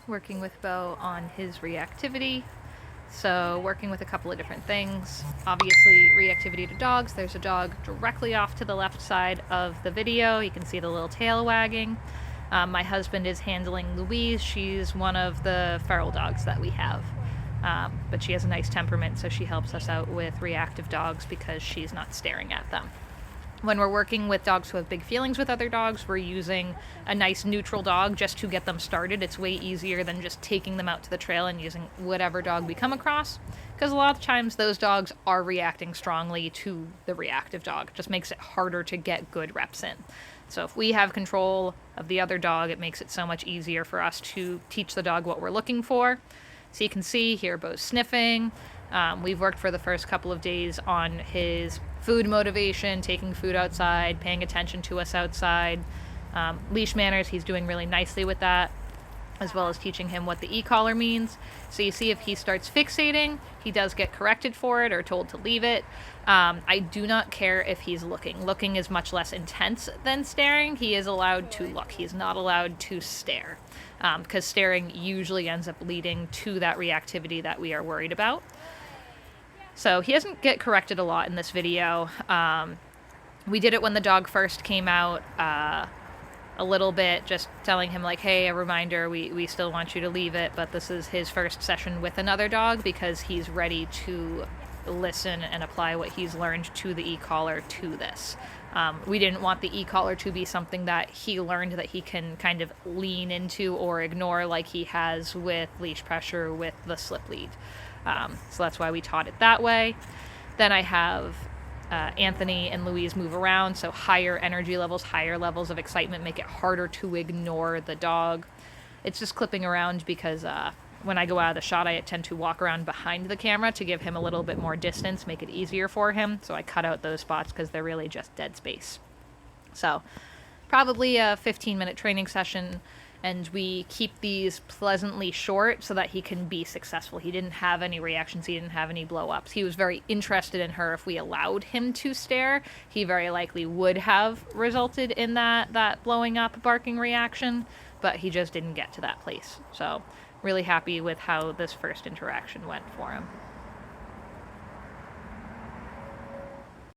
working with Bo on his reactivity. So working with a couple of different things. Obviously, reactivity to dogs. There's a dog directly off to the left side of the video. You can see the little tail wagging. My husband is handling Louise. She's one of the feral dogs that we have. But she has a nice temperament, so she helps us out with reactive dogs because she's not staring at them. When we're working with dogs who have big feelings with other dogs, we're using a nice neutral dog just to get them started. It's way easier than just taking them out to the trail and using whatever dog we come across, because a lot of times those dogs are reacting strongly to the reactive dog. It just makes it harder to get good reps in. So if we have control of the other dog, it makes it so much easier for us to teach the dog what we're looking for. So you can see here Bo's sniffing. We've worked for the first couple of days on his food motivation, taking food outside, paying attention to us outside. Leash manners, he's doing really nicely with that, as well as teaching him what the e-collar means. So you see if he starts fixating, he does get corrected for it or told to leave it. I do not care if he's looking. Looking is much less intense than staring. He is allowed to look. He's not allowed to stare, because staring usually ends up leading to that reactivity that we are worried about. So he doesn't get corrected a lot in this video. We did it when the dog first came out, a little bit, just telling him like, hey, a reminder, we still want you to leave it, but this is his first session with another dog because he's ready to listen and apply what he's learned to the e-collar to this. We didn't want the e-collar to be something that he learned that he can kind of lean into or ignore like he has with leash pressure with the slip lead. So that's why we taught it that way. Then I have Anthony and Louise move around, so higher energy levels, higher levels of excitement make it harder to ignore the dog. It's just clipping around because when I go out of the shot, I tend to walk around behind the camera to give him a little bit more distance, make it easier for him. So I cut out those spots because they're really just dead space. So probably a 15-minute training session, and we keep these pleasantly short so that he can be successful. He didn't have any reactions. He didn't have any blow-ups. He was very interested in her. If we allowed him to stare, he very likely would have resulted in that blowing up barking reaction, but he just didn't get to that place. So really happy with how this first interaction went for him.